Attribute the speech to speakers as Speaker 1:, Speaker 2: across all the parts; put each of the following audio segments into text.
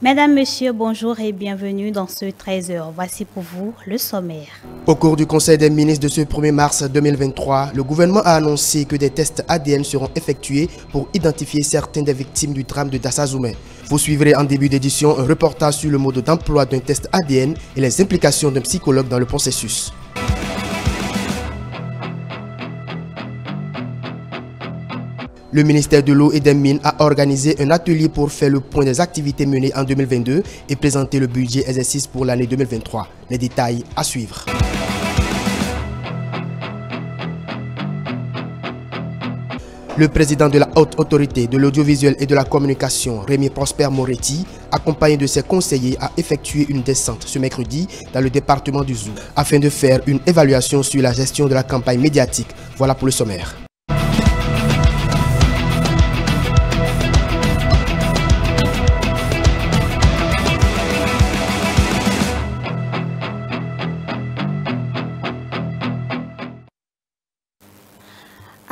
Speaker 1: Mesdames, Messieurs, bonjour et bienvenue dans ce 13h. Voici pour vous le sommaire.
Speaker 2: Au cours du Conseil des ministres de ce 1er mars 2023, le gouvernement a annoncé que des tests ADN seront effectués pour identifier certaines des victimes du drame de Dassazoumé. Vous suivrez en début d'édition un reportage sur le mode d'emploi d'un test ADN et les implications d'un psychologue dans le processus. Le ministère de l'Eau et des Mines a organisé un atelier pour faire le point des activités menées en 2022 et présenter le budget exercice pour l'année 2023. Les détails à suivre. Le président de la Haute Autorité de l'Audiovisuel et de la Communication, Rémi Prosper Moretti, accompagné de ses conseillers, a effectué une descente ce mercredi dans le département du Zou afin de faire une évaluation sur la gestion de la campagne médiatique. Voilà pour le sommaire.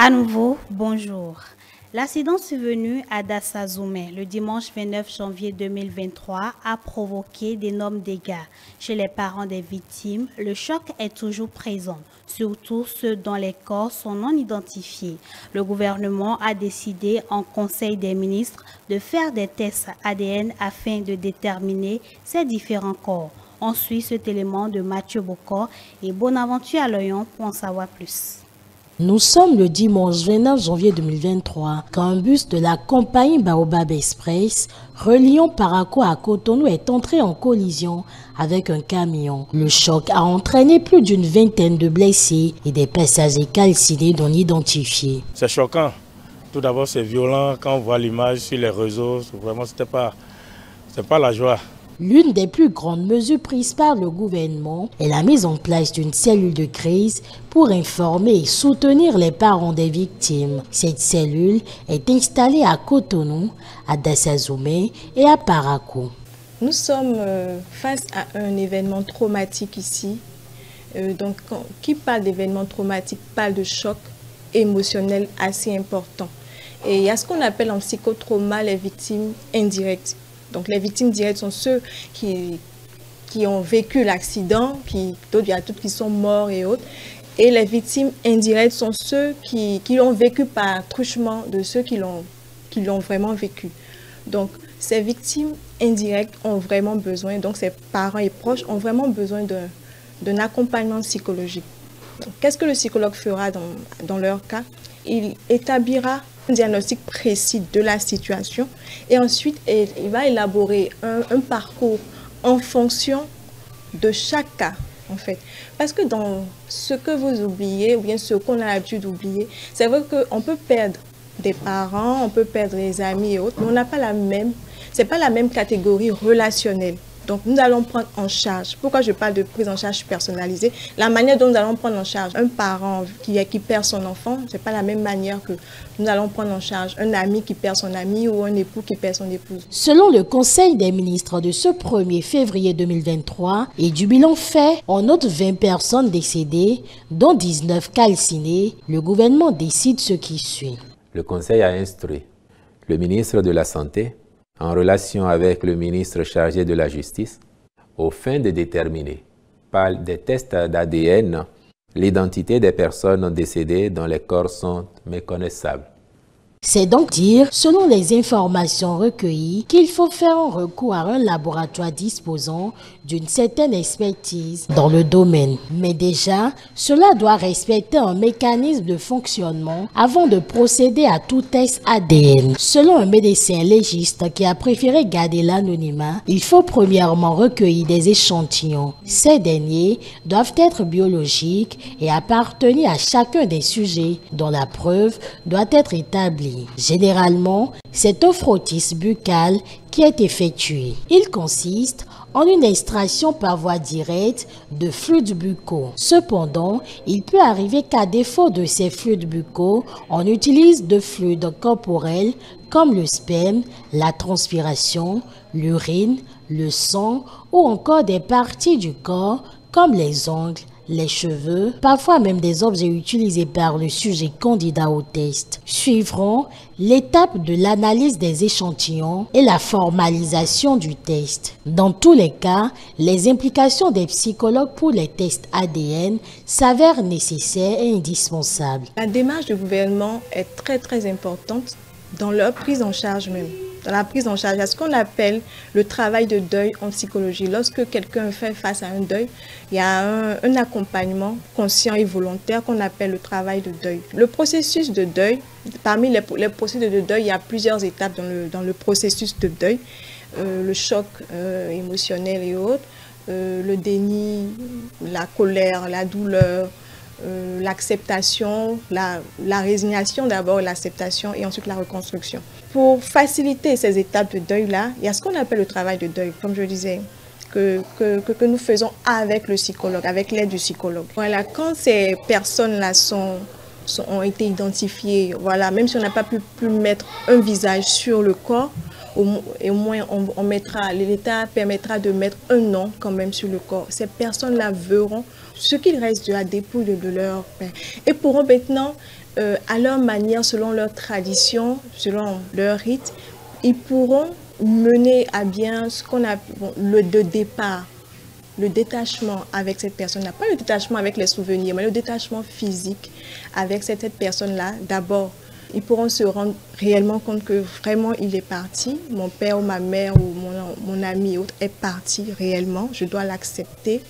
Speaker 1: À nouveau, bonjour. L'accident survenu à Dassazoumé le dimanche 29 janvier 2023 a provoqué d'énormes dégâts. Chez les parents des victimes, le choc est toujours présent, surtout ceux dont les corps sont non identifiés. Le gouvernement a décidé en Conseil des ministres de faire des tests ADN afin de déterminer ces différents corps. On suit cet élément de Mathieu Bokor et Bonaventure Aloyon pour en savoir plus.
Speaker 3: Nous sommes le dimanche 29 janvier 2023 quand un bus de la compagnie Baobab Express reliant Parakou à Cotonou est entré en collision avec un camion. Le choc a entraîné plus d'une vingtaine de blessés et des passagers calcinés non identifiés.
Speaker 4: C'est choquant. Tout d'abord, c'est violent quand on voit l'image sur les réseaux. Vraiment, c'est pas la joie.
Speaker 3: L'une des plus grandes mesures prises par le gouvernement est la mise en place d'une cellule de crise pour informer et soutenir les parents des victimes. Cette cellule est installée à Cotonou, à Dassazoumé et à Parakou.
Speaker 5: Nous sommes face à un événement traumatique ici. Qui parle d'événement traumatique parle de choc émotionnel assez important. Et il y a ce qu'on appelle en psychotrauma les victimes indirectes. Donc les victimes directes sont ceux qui ont vécu l'accident, il y a d'autres qui sont morts et autres. Et les victimes indirectes sont ceux qui l'ont vécu par truchement de ceux qui l'ont vraiment vécu. Donc ces victimes indirectes ont vraiment besoin, donc ces parents et proches ont vraiment besoin d'un accompagnement psychologique. Qu'est-ce que le psychologue fera dans leur cas? Il établira un diagnostic précis de la situation et ensuite il va élaborer un parcours en fonction de chaque cas en fait. Parce que dans ce que vous oubliez ou bien ce qu'on a l'habitude d'oublier, c'est vrai qu'on peut perdre des parents, on peut perdre des amis et autres, mais on n'a pas c'est pas la même catégorie relationnelle. Donc, nous allons prendre en charge. Pourquoi je parle de prise en charge personnalisée? La manière dont nous allons prendre en charge un parent qui perd son enfant, ce n'est pas la même manière que nous allons prendre en charge un ami qui perd son ami ou un époux qui perd son épouse.
Speaker 3: Selon le Conseil des ministres de ce 1er février 2023 et du bilan fait, on note 20 personnes décédées, dont 19 calcinées. Le gouvernement décide ce qui suit.
Speaker 6: Le Conseil a instruit le ministre de la Santé en relation avec le ministre chargé de la Justice, aux fins de déterminer, par des tests d'ADN, l'identité des personnes décédées dont les corps sont méconnaissables.
Speaker 3: C'est donc dire, selon les informations recueillies, qu'il faut faire un recours à un laboratoire disposant d'une certaine expertise dans le domaine. Mais déjà, cela doit respecter un mécanisme de fonctionnement avant de procéder à tout test ADN. Selon un médecin légiste qui a préféré garder l'anonymat, il faut premièrement recueillir des échantillons. Ces derniers doivent être biologiques et appartenir à chacun des sujets dont la preuve doit être établie. Généralement, c'est un frottis buccal qui est effectué. Il consiste en une extraction par voie directe de fluides buccaux. Cependant, il peut arriver qu'à défaut de ces fluides buccaux, on utilise de fluides corporels comme le sperme, la transpiration, l'urine, le sang ou encore des parties du corps comme les ongles, les cheveux, parfois même des objets utilisés par le sujet candidat au test. Suivront l'étape de l'analyse des échantillons et la formalisation du test. Dans tous les cas, les implications des psychologues pour les tests ADN s'avèrent nécessaires et indispensables.
Speaker 5: La démarche du gouvernement est très importante dans leur prise en charge même. Dans la prise en charge, à ce qu'on appelle le travail de deuil en psychologie. Lorsque quelqu'un fait face à un deuil, il y a un accompagnement conscient et volontaire qu'on appelle le travail de deuil. Le processus de deuil, parmi les processus de deuil, il y a plusieurs étapes dans le processus de deuil. Le choc émotionnel et autres, le déni, la colère, la douleur, l'acceptation, la résignation d'abord, l'acceptation et ensuite la reconstruction. Pour faciliter ces étapes de deuil-là, il y a ce qu'on appelle le travail de deuil, comme je disais, que nous faisons avec le psychologue, avec l'aide du psychologue. Voilà, quand ces personnes-là ont été identifiées, voilà, même si on n'a pas pu mettre un visage sur le corps, au moins l'État permettra de mettre un nom quand même sur le corps. Ces personnes-là verront ce qu'il reste de la dépouille de leur père et pourront maintenant, à leur manière, selon leur tradition, selon leur rite, ils pourront mener à bien ce qu'on appelle le départ, le détachement avec cette personne-là. Pas le détachement avec les souvenirs, mais le détachement physique avec cette personne-là. D'abord, ils pourront se rendre réellement compte que vraiment il est parti. Mon père ou ma mère ou mon ami ou autre est parti réellement. Je dois l'accepter.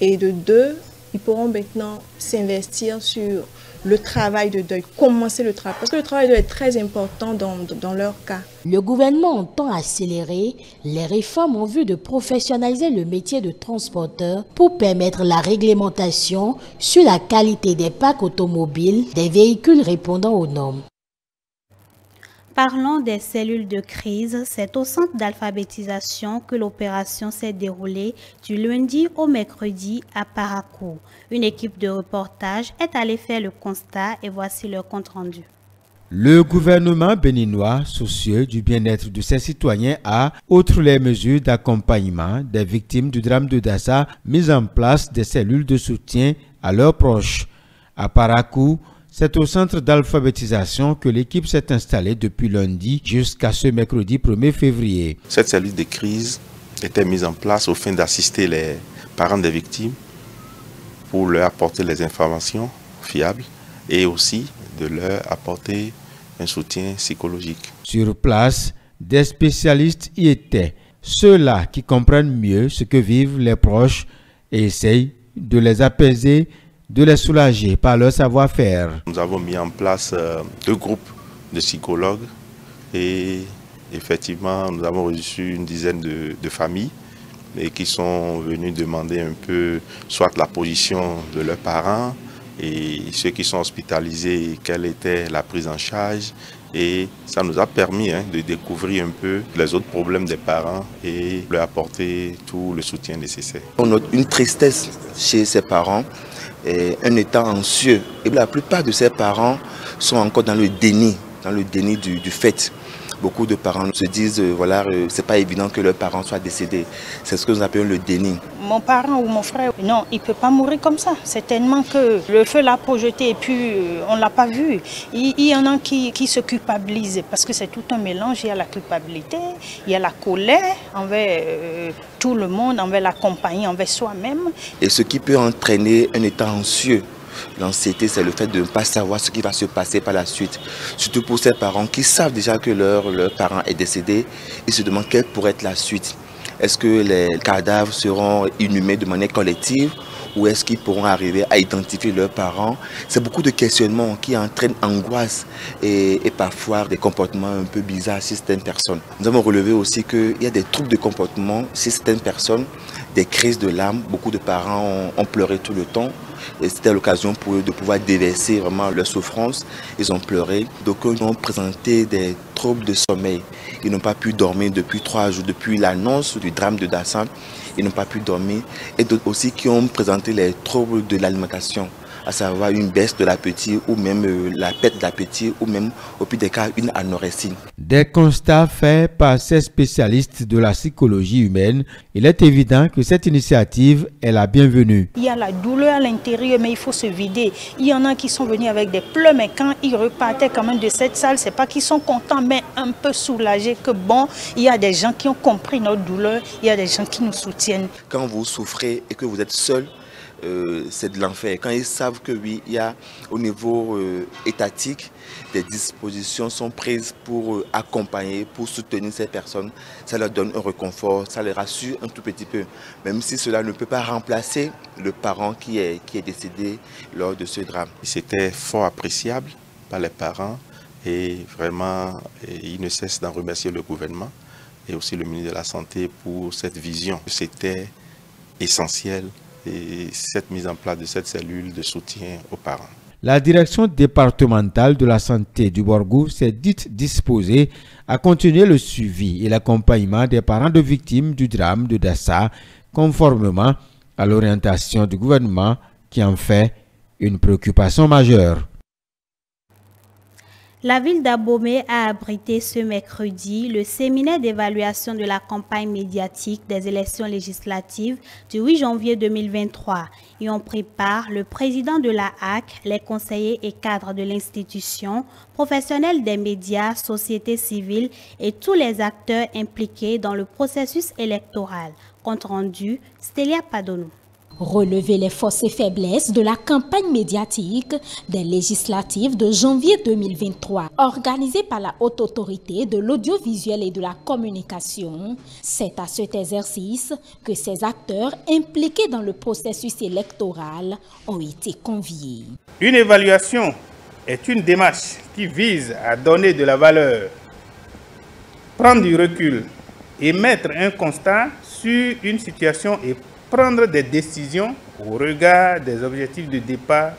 Speaker 5: Et de deux, ils pourront maintenant s'investir sur le travail de deuil, commencer le travail. Parce que le travail de deuil est très important dans leur cas.
Speaker 3: Le gouvernement entend accélérer les réformes en vue de professionnaliser le métier de transporteur pour permettre la réglementation sur la qualité des parcs automobiles des véhicules répondant aux normes.
Speaker 1: Parlons des cellules de crise. C'est au centre d'alphabétisation que l'opération s'est déroulée du lundi au mercredi à Parakou. Une équipe de reportage est allée faire le constat et voici leur compte rendu.
Speaker 7: Le gouvernement béninois, soucieux du bien-être de ses citoyens, a, outre les mesures d'accompagnement des victimes du drame de Dassa, mis en place des cellules de soutien à leurs proches. À Parakou, c'est au centre d'alphabétisation que l'équipe s'est installée depuis lundi jusqu'à ce mercredi 1er février.
Speaker 8: Cette cellule de crise était mise en place au fin d'assister les parents des victimes pour leur apporter les informations fiables et aussi de leur apporter un soutien psychologique.
Speaker 7: Sur place, des spécialistes y étaient, ceux-là qui comprennent mieux ce que vivent les proches et essayent de les apaiser, de les soulager par leur savoir-faire.
Speaker 8: Nous avons mis en place 2 groupes de psychologues et effectivement nous avons reçu une dizaine de familles et qui sont venus demander un peu soit la position de leurs parents et ceux qui sont hospitalisés, quelle était la prise en charge. Et ça nous a permis de découvrir un peu les autres problèmes des parents et leur apporter tout le soutien nécessaire.
Speaker 9: On note une tristesse chez ces parents, et un état anxieux. Et la plupart de ces parents sont encore dans le déni du fait. Beaucoup de parents se disent, voilà, c'est pas évident que leurs parents soient décédés. C'est ce que nous appelons le déni.
Speaker 10: Mon parent ou mon frère, non, il ne peut pas mourir comme ça. C'est tellement que le feu l'a projeté et puis on ne l'a pas vu. Il y en a qui se culpabilisent parce que c'est tout un mélange. Il y a la culpabilité, il y a la colère envers tout le monde, envers la compagnie, envers soi-même.
Speaker 9: Et ce qui peut entraîner un état anxieux. L'anxiété, c'est le fait de ne pas savoir ce qui va se passer par la suite. Surtout pour ces parents qui savent déjà que leur parent est décédé, ils se demandent quelle pourrait être la suite. Est-ce que les cadavres seront inhumés de manière collective ou est-ce qu'ils pourront arriver à identifier leurs parents? C'est beaucoup de questionnements qui entraînent angoisse et parfois des comportements un peu bizarres chez certaines personnes. Nous avons relevé aussi qu'il y a des troubles de comportement chez certaines personnes, des crises de larmes. Beaucoup de parents ont pleuré tout le temps. Et c'était l'occasion pour eux de pouvoir déverser vraiment leur souffrance. Ils ont pleuré. Donc ils ont présenté des troubles de sommeil. Ils n'ont pas pu dormir depuis 3 jours, depuis l'annonce du drame de Dassa. Ils n'ont pas pu dormir. Et d'autres aussi qui ont présenté les troubles de l'alimentation. à savoir une baisse de l'appétit ou même la perte d'appétit ou même au pire des cas une anorexie.
Speaker 7: Des constats faits par ces spécialistes de la psychologie humaine, il est évident que cette initiative est la bienvenue.
Speaker 10: Il y a la douleur à l'intérieur, mais il faut se vider. Il y en a qui sont venus avec des pleurs, mais quand ils repartaient quand même de cette salle, c'est pas qu'ils sont contents, mais un peu soulagés que bon, il y a des gens qui ont compris notre douleur, il y a des gens qui nous soutiennent.
Speaker 9: Quand vous souffrez et que vous êtes seul, c'est de l'enfer. Quand ils savent que oui, il y a au niveau étatique, des dispositions sont prises pour accompagner, pour soutenir ces personnes, ça leur donne un réconfort, ça les rassure un tout petit peu. Même si cela ne peut pas remplacer le parent qui est décédé lors de ce drame.
Speaker 8: C'était fort appréciable par les parents et vraiment, ils ne cessent d'en remercier le gouvernement et aussi le ministre de la Santé pour cette vision. C'était essentiel. Et cette mise en place de cette cellule de soutien aux parents.
Speaker 7: La direction départementale de la santé du Borgou s'est dite disposée à continuer le suivi et l'accompagnement des parents de victimes du drame de Dassa, conformément à l'orientation du gouvernement qui en fait une préoccupation majeure.
Speaker 1: La ville d'Abomey a abrité ce mercredi le séminaire d'évaluation de la campagne médiatique des élections législatives du 8 janvier 2023. Y ont pris part le président de la HAC, les conseillers et cadres de l'institution, professionnels des médias, société civile et tous les acteurs impliqués dans le processus électoral. Compte rendu, Stélia Padonou.
Speaker 3: Relever les forces et faiblesses de la campagne médiatique des législatives de janvier 2023, organisée par la Haute Autorité de l'audiovisuel et de la communication. C'est à cet exercice que ces acteurs impliqués dans le processus électoral ont été conviés.
Speaker 11: Une évaluation est une démarche qui vise à donner de la valeur, prendre du recul et mettre un constat sur une situation et prendre des décisions au regard des objectifs de départ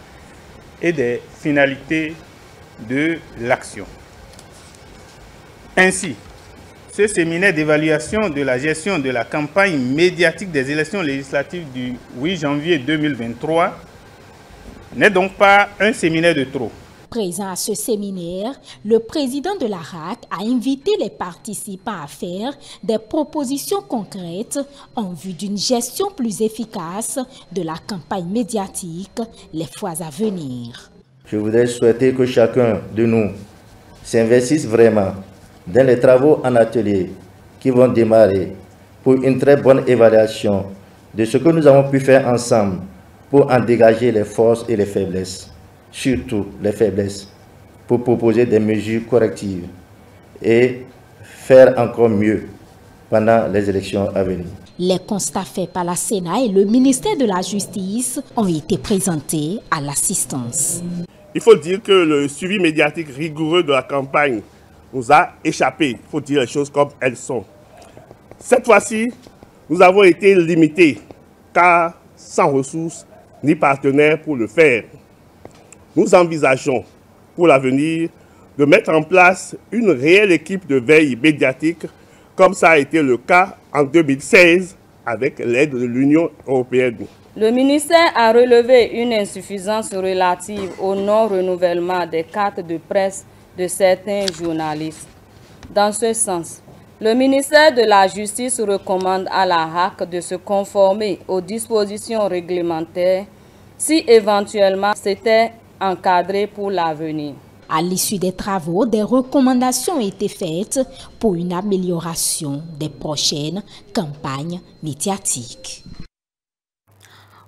Speaker 11: et des finalités de l'action. Ainsi, ce séminaire d'évaluation de la gestion de la campagne médiatique des élections législatives du 8 janvier 2023 n'est donc pas un séminaire de trop.
Speaker 3: Présent à ce séminaire, le président de la HAC a invité les participants à faire des propositions concrètes en vue d'une gestion plus efficace de la campagne médiatique les fois à venir.
Speaker 12: Je voudrais souhaiter que chacun de nous s'investisse vraiment dans les travaux en atelier qui vont démarrer pour une très bonne évaluation de ce que nous avons pu faire ensemble pour en dégager les forces et les faiblesses. Surtout les faiblesses, pour proposer des mesures correctives et faire encore mieux pendant les élections à venir.
Speaker 3: Les constats faits par la Sénat et le ministère de la Justice ont été présentés à l'assistance.
Speaker 13: Il faut dire que le suivi médiatique rigoureux de la campagne nous a échappé. Il faut dire les choses comme elles sont. Cette fois-ci, nous avons été limités, car sans ressources ni partenaires pour le faire. Nous envisageons pour l'avenir de mettre en place une réelle équipe de veille médiatique, comme ça a été le cas en 2016 avec l'aide de l'Union européenne.
Speaker 14: Le ministère a relevé une insuffisance relative au non-renouvellement des cartes de presse de certains journalistes. Dans ce sens, le ministère de la Justice recommande à la HAC de se conformer aux dispositions réglementaires si éventuellement c'était encadré pour l'avenir.
Speaker 3: À l'issue des travaux, des recommandations ont été faites pour une amélioration des prochaines campagnes médiatiques.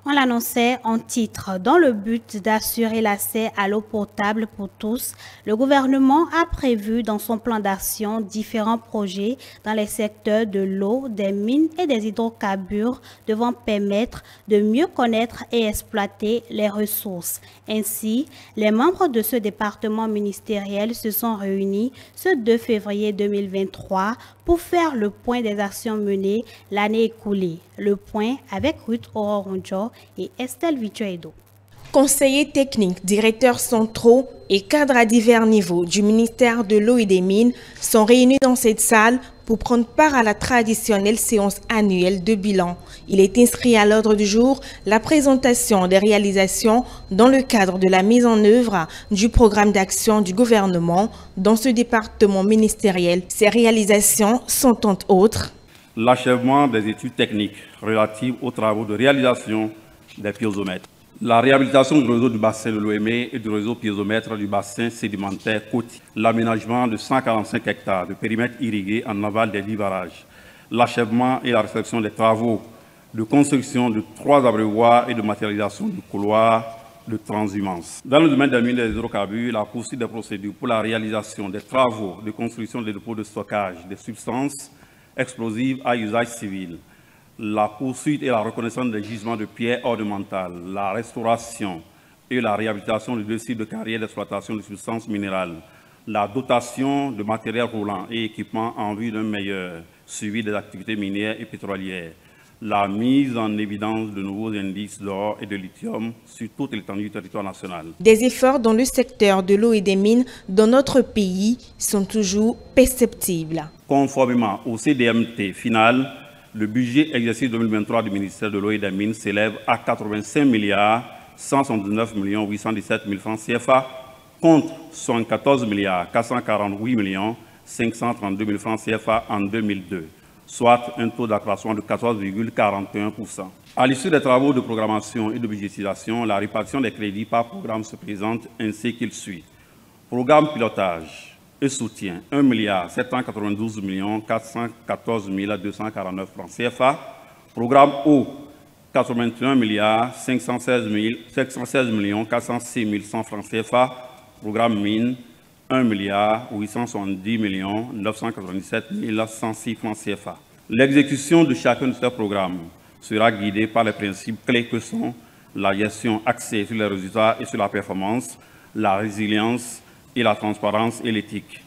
Speaker 1: On l'annonçait en titre. Dans le but d'assurer l'accès à l'eau potable pour tous, le gouvernement a prévu dans son plan d'action différents projets dans les secteurs de l'eau, des mines et des hydrocarbures devant permettre de mieux connaître et exploiter les ressources. Ainsi, les membres de ce département ministériel se sont réunis ce 2 février 2023 pour faire le point des actions menées l'année écoulée. Le point avec Ruth Ororondjo et Estelle Vituedo.
Speaker 5: Conseillers techniques, directeurs centraux et cadres à divers niveaux du ministère de l'Eau et des Mines sont réunis dans cette salle pour prendre part à la traditionnelle séance annuelle de bilan. Il est inscrit à l'ordre du jour la présentation des réalisations dans le cadre de la mise en œuvre du programme d'action du gouvernement dans ce département ministériel. Ces réalisations sont entre autres
Speaker 15: l'achèvement des études techniques relatives aux travaux de réalisation des piézomètres, la réhabilitation du réseau du bassin de l'OME et du réseau piézomètre du bassin sédimentaire côtier, l'aménagement de 145 hectares de périmètre irrigué en aval des 10 barrages, l'achèvement et la réception des travaux de construction de 3 abreuvoirs et de matérialisation du couloir de transhumance. Dans le domaine des mines des hydrocarbures, la poursuite des procédures pour la réalisation des travaux de construction des dépôts de stockage des substances explosives à usage civil, la poursuite et la reconnaissance des gisements de pierres ornementales, la restauration et la réhabilitation de 2 sites de carrières d'exploitation de substances minérales, la dotation de matériel roulant et équipements en vue d'un meilleur suivi des activités minières et pétrolières, la mise en évidence de nouveaux indices d'or et de lithium sur toute l'étendue du territoire national.
Speaker 5: Des efforts dans le secteur de l'eau et des mines dans notre pays sont toujours perceptibles.
Speaker 15: Conformément au CDMT final, le budget exercice 2023 du ministère de l'Eau et des Mines s'élève à 85 179 817 000 francs CFA contre 74 448 532 000 francs CFA en 2002, soit un taux d'accroissement de 14,41%. À l'issue des travaux de programmation et de budgétisation, la répartition des crédits par programme se présente ainsi qu'il suit. Programme pilotage et soutien, 1 792 414 249 francs CFA. Programme eau, 81 516 406 100 francs CFA. Programme mine, 1 870 997 106 francs CFA. L'exécution de chacun de ces programmes sera guidée par les principes clés que sont la gestion axée sur les résultats et sur la performance, la résilience et la transparence et l'éthique.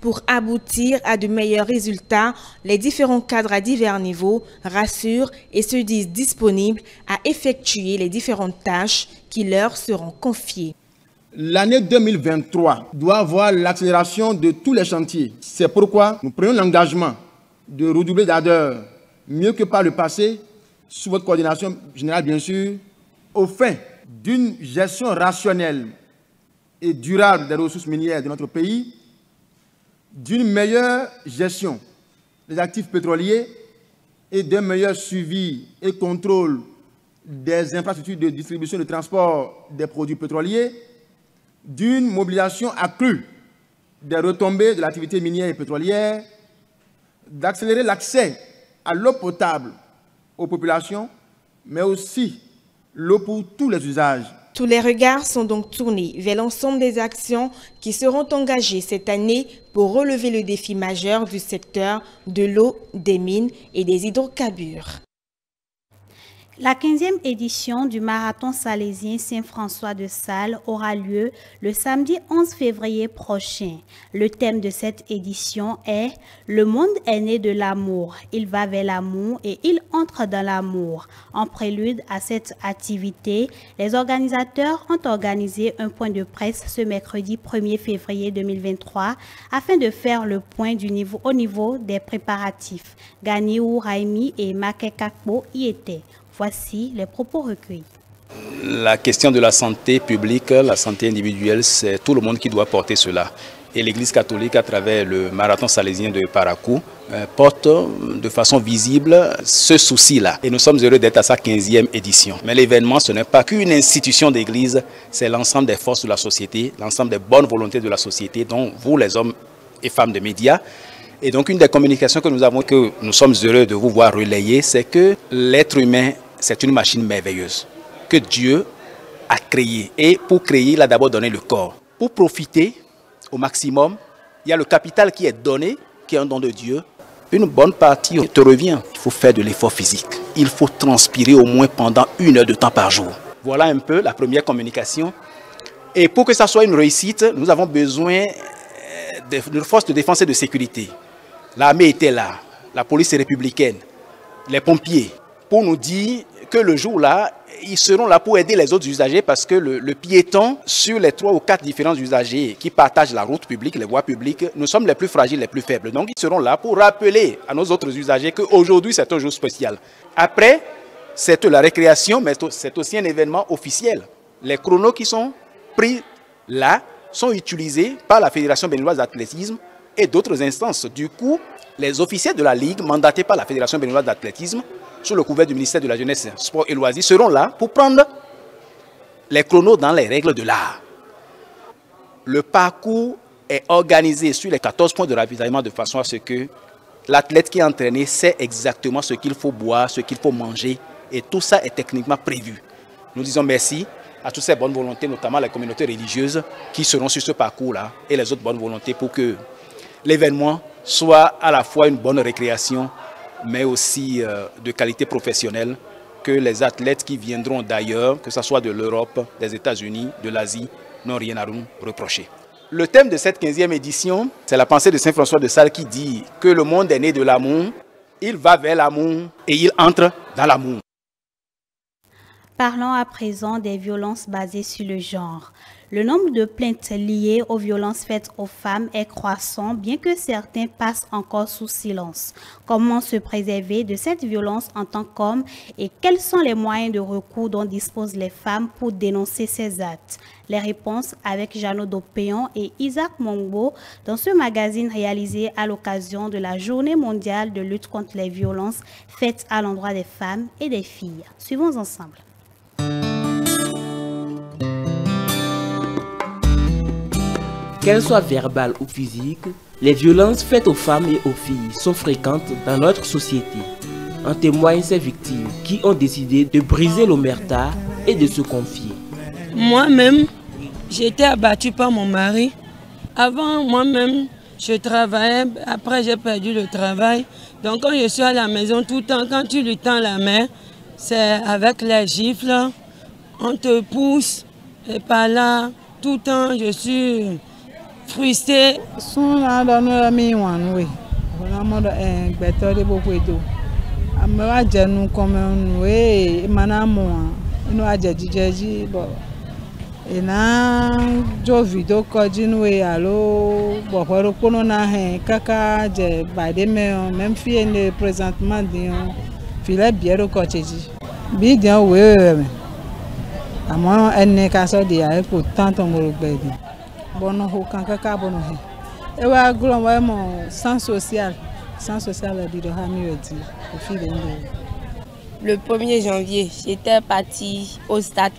Speaker 5: Pour aboutir à de meilleurs résultats, les différents cadres à divers niveaux rassurent et se disent disponibles à effectuer les différentes tâches qui leur seront confiées.
Speaker 16: L'année 2023 doit voir l'accélération de tous les chantiers. C'est pourquoi nous prenons l'engagement de redoubler d'ardeur, mieux que par le passé, sous votre coordination générale bien sûr, au fin d'une gestion rationnelle et durable des ressources minières de notre pays, d'une meilleure gestion des actifs pétroliers et d'un meilleur suivi et contrôle des infrastructures de distribution et de transport des produits pétroliers, d'une mobilisation accrue des retombées de l'activité minière et pétrolière, d'accélérer l'accès à l'eau potable aux populations, mais aussi l'eau pour tous les usages.
Speaker 5: Tous les regards sont donc tournés vers l'ensemble des actions qui seront engagées cette année pour relever le défi majeur du secteur de l'eau, des mines et des hydrocarbures.
Speaker 1: La 15e édition du marathon salésien Saint-François de Sales aura lieu le samedi 11 février prochain. Le thème de cette édition est « Le monde est né de l'amour, il va vers l'amour et il entre dans l'amour ». En prélude à cette activité, les organisateurs ont organisé un point de presse ce mercredi 1er février 2023 afin de faire le point au niveau des préparatifs. Ganiou Raimi et Make Kakbo y étaient. Voici les propos recueillis.
Speaker 17: La question de la santé publique, la santé individuelle, c'est tout le monde qui doit porter cela. Et l'Église catholique, à travers le marathon salésien de Parakou, porte de façon visible ce souci-là. Et nous sommes heureux d'être à sa 15e édition. Mais l'événement, ce n'est pas qu'une institution d'Église, c'est l'ensemble des forces de la société, l'ensemble des bonnes volontés de la société, dont vous, les hommes et femmes de médias. Et donc, une des communications que nous sommes heureux de vous voir relayer, c'est que l'être humain, c'est une machine merveilleuse que Dieu a créée. Et pour créer, il a d'abord donné le corps. Pour profiter au maximum, il y a le capital qui est donné, qui est un don de Dieu. Une bonne partie te revient. Il faut faire de l'effort physique. Il faut transpirer au moins pendant 1 heure de temps par jour. Voilà un peu la première communication. Et pour que ça soit une réussite, nous avons besoin de forces de défense et de sécurité. L'armée était là, la police républicaine, les pompiers, pour nous dire que le jour-là, ils seront là pour aider les autres usagers parce que le piéton, sur les 3 ou 4 différents usagers qui partagent la route publique, les voies publiques, nous sommes les plus fragiles, les plus faibles. Donc ils seront là pour rappeler à nos autres usagers qu'aujourd'hui c'est un jour spécial. Après, c'est la récréation, mais c'est aussi un événement officiel. Les chronos qui sont pris là sont utilisés par la Fédération béninoise d'athlétisme et d'autres instances. Du coup, les officiers de la Ligue, mandatés par la Fédération béninoise d'athlétisme, sous le couvert du ministère de la Jeunesse, Sport et Loisirs, seront là pour prendre les chronos dans les règles de l'art. Le parcours est organisé sur les 14 points de ravitaillement de façon à ce que l'athlète qui est entraîné sait exactement ce qu'il faut boire, ce qu'il faut manger, et tout ça est techniquement prévu. Nous disons merci à toutes ces bonnes volontés, notamment les communautés religieuses qui seront sur ce parcours-là et les autres bonnes volontés pour que l'événement soit à la fois une bonne récréation, mais aussi de qualité professionnelle, que les athlètes qui viendront d'ailleurs, que ce soit de l'Europe, des États-Unis, de l'Asie, n'ont rien à nous reprocher. Le thème de cette 15e édition, c'est la pensée de Saint François de Sales qui dit que le monde est né de l'amour, il va vers l'amour et il entre dans l'amour.
Speaker 1: Parlons à présent des violences basées sur le genre. Le nombre de plaintes liées aux violences faites aux femmes est croissant, bien que certains passent encore sous silence. Comment se préserver de cette violence en tant qu'homme et quels sont les moyens de recours dont disposent les femmes pour dénoncer ces actes? Les réponses avec Jeannot Dopéon et Isaac Mongbo dans ce magazine réalisé à l'occasion de la Journée mondiale de lutte contre les violences faites à l'endroit des femmes et des filles. Suivons ensemble.
Speaker 18: Qu'elles soient verbales ou physiques, les violences faites aux femmes et aux filles sont fréquentes dans notre société. En témoignent ces victimes qui ont décidé de briser l'omerta et de se confier.
Speaker 19: Moi-même, j'ai été abattue par mon mari. Avant, moi-même, je travaillais. Après, j'ai perdu le travail. Donc, quand je suis à la maison tout le temps, quand tu lui tends la main, c'est avec les gifles. On te pousse. Et par là, tout le temps, je suis frustrée.
Speaker 20: Ina jo video kojinu we alo bohoro kono na he kaka je bade me même fille ne présentement dion file biero kocheji bi dion we amo enne ka so dia e ko tanto ngoro gbedi bono ho kan kaka bono he e wa glon wa mo sans social di do ha mi wedi o file ndo.
Speaker 21: Le 1er janvier, j'étais partie au stade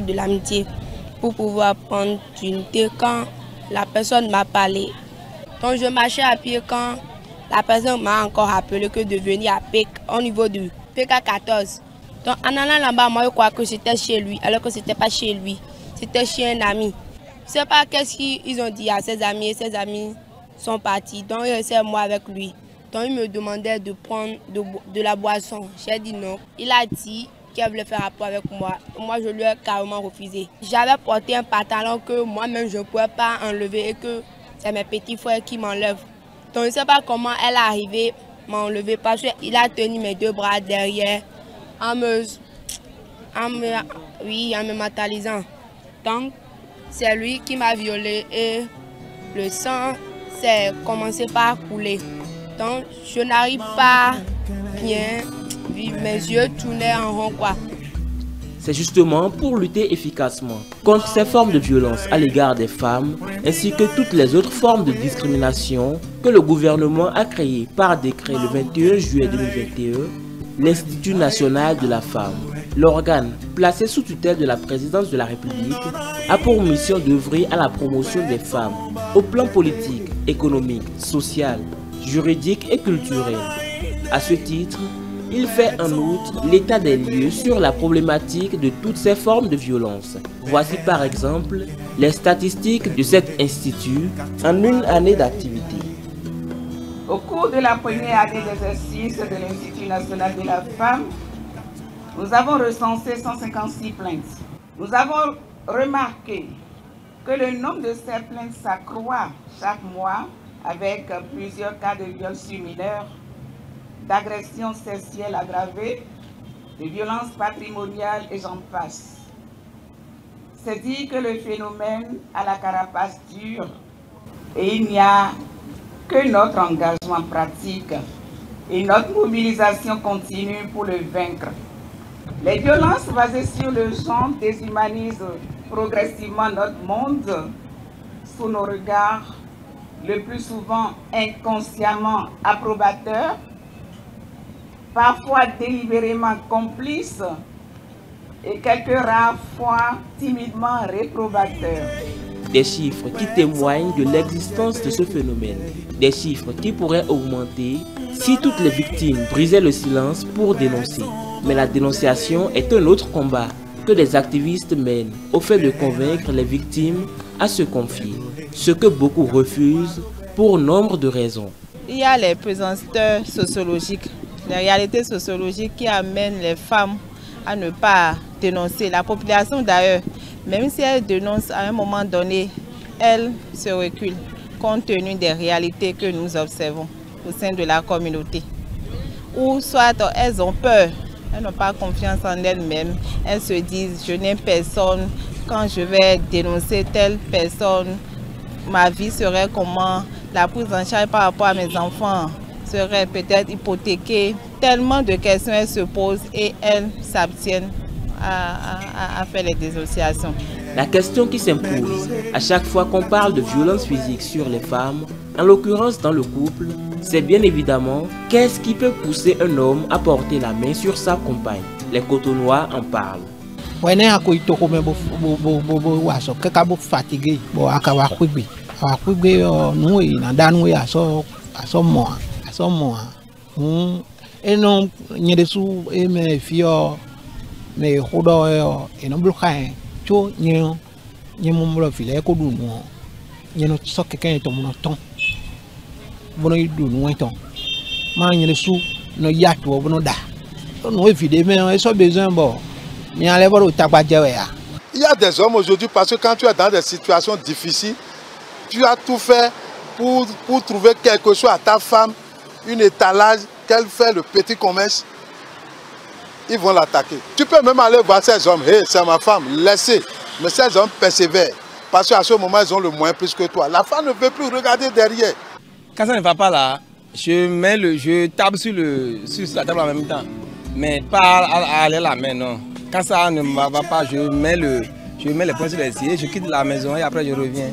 Speaker 21: de l'amitié pour pouvoir prendre du thé quand la personne m'a parlé. Donc je marchais à pied quand la personne m'a encore appelé que de venir à PEC au niveau du PK14. Donc en allant là-bas, moi je crois que c'était chez lui, alors que c'était pas chez lui, c'était chez un ami. Je sais pas qu'est-ce qu'ils ont dit à ses amis et ses amis sont partis. Donc il restait moi avec lui. Donc il me demandait de prendre de la boisson. J'ai dit non. Il a dit qu'elle voulait faire rapport avec moi. Moi, je lui ai carrément refusé. J'avais porté un pantalon que moi-même, je ne pouvais pas enlever et que c'est mes petits frères qui m'enlèvent. Donc, je ne sais pas comment elle est arrivée à m'enlever parce qu'il a tenu mes 2 bras derrière en me mentalisant. Donc, c'est lui qui m'a violée et le sang s'est commencé par couler. Donc, je n'arrive pas bien. Mes yeux tournaient en rond quoi.
Speaker 18: C'est justement pour lutter efficacement contre ces formes de violence à l'égard des femmes ainsi que toutes les autres formes de discrimination que le gouvernement a créé par décret le 21 juillet 2021 l'Institut national de la femme. L'organe, placé sous tutelle de la présidence de la République, a pour mission d'œuvrer à la promotion des femmes au plan politique, économique, social, juridique et culturel. À ce titre, il fait en outre l'état des lieux sur la problématique de toutes ces formes de violence. Voici par exemple les statistiques de cet institut en une année d'activité.
Speaker 22: Au cours de la première année d'exercice de l'Institut national de la femme, nous avons recensé 156 plaintes. Nous avons remarqué que le nombre de ces plaintes s'accroît chaque mois avec plusieurs cas de viol sur mineurs, d'agressions sexuelles aggravées, de violences patrimoniales et j'en passe. C'est dit que le phénomène a la carapace dure et il n'y a que notre engagement pratique et notre mobilisation continue pour le vaincre. Les violences basées sur le genre déshumanisent progressivement notre monde sous nos regards, le plus souvent inconsciemment approbateurs, parfois délibérément complices et quelques rares fois timidement réprobateurs.
Speaker 18: Des chiffres qui témoignent de l'existence de ce phénomène. Des chiffres qui pourraient augmenter si toutes les victimes brisaient le silence pour dénoncer. Mais la dénonciation est un autre combat que des activistes mènent au fait de convaincre les victimes à se confier. Ce que beaucoup refusent pour nombre de raisons.
Speaker 20: Il y a les pesanteurs sociologiques, les réalités sociologiques qui amènent les femmes à ne pas dénoncer. La population d'ailleurs, même si elle dénonce à un moment donné, elle se recule compte tenu des réalités que nous observons au sein de la communauté. Ou soit elles ont peur, elles n'ont pas confiance en elles-mêmes, elles se disent je n'ai personne, quand je vais dénoncer telle personne, ma vie serait comment, la prise en charge par rapport à mes enfants serait peut-être hypothéquée. Tellement de questions elles se posent et elles s'abstiennent à faire les dénonciations.
Speaker 18: La question qui s'impose à chaque fois qu'on parle de violence physique sur les femmes, en l'occurrence dans le couple, c'est bien évidemment qu'est-ce qui peut pousser un homme à porter la main sur sa compagne. Les Cotonois en parlent.
Speaker 2: mais hodo et non bloqué cho nyo nyemumlo file ko du no nyeno sokke kan to mono ton bono du no ton ma nyele su no yato bono da no evide mais so besoin bon mi allait voir au tabadjewe ya.
Speaker 4: Il y a des hommes aujourd'hui parce que quand tu es dans des situations difficiles, tu as tout fait pour trouver quelque chose à ta femme, une étalage qu'elle fait le petit commerce. Ils vont l'attaquer. Tu peux même aller voir ces hommes, hey, c'est ma femme, laissez. Mais ces hommes persévèrent. Parce qu'à ce moment, ils ont le moins plus que toi. La femme ne veut plus regarder derrière.
Speaker 23: Quand ça ne va pas là, je tape sur la table en même temps. Mais pas à aller la main, non. Quand ça ne va pas, je mets les poings sur les yeux, je quitte la maison et après je reviens.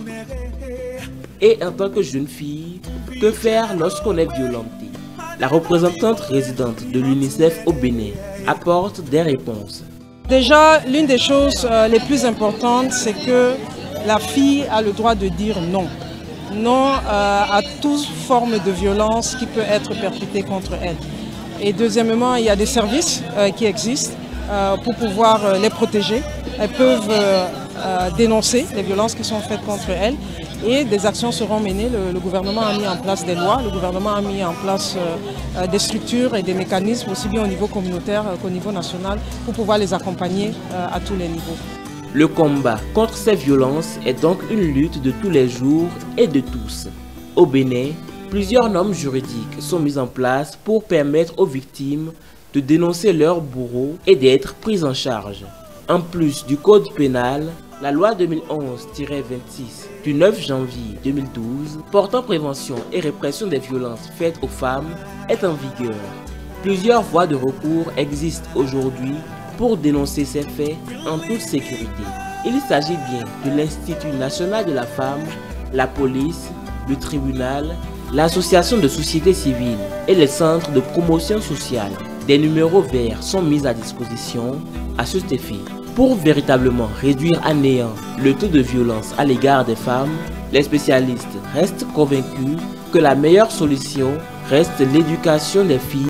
Speaker 18: Et en tant que jeune fille, que faire lorsqu'on est violenté? La représentante résidente de l'UNICEF au Bénin apporte des réponses.
Speaker 24: Déjà, l'une des choses les plus importantes, c'est que la fille a le droit de dire non. Non à toute forme de violence qui peut être perpétrée contre elle. Et deuxièmement, il y a des services qui existent pour pouvoir les protéger. Elles peuvent dénoncer les violences qui sont faites contre elles et des actions seront menées. Le gouvernement a mis en place des lois, le gouvernement a mis en place des structures et des mécanismes aussi bien au niveau communautaire qu'au niveau national pour pouvoir les accompagner à tous les niveaux.
Speaker 18: Le combat contre ces violences est donc une lutte de tous les jours et de tous. Au Bénin, plusieurs normes juridiques sont mises en place pour permettre aux victimes de dénoncer leurs bourreaux et d'être prises en charge. En plus du code pénal, la loi 2011-26 du 9 janvier 2012 portant prévention et répression des violences faites aux femmes est en vigueur. Plusieurs voies de recours existent aujourd'hui pour dénoncer ces faits en toute sécurité. Il s'agit bien de l'Institut national de la femme, la police, le tribunal, l'association de société civile et les centres de promotion sociale. Des numéros verts sont mis à disposition à cet effet. Pour véritablement réduire à néant le taux de violence à l'égard des femmes, les spécialistes restent convaincus que la meilleure solution reste l'éducation des filles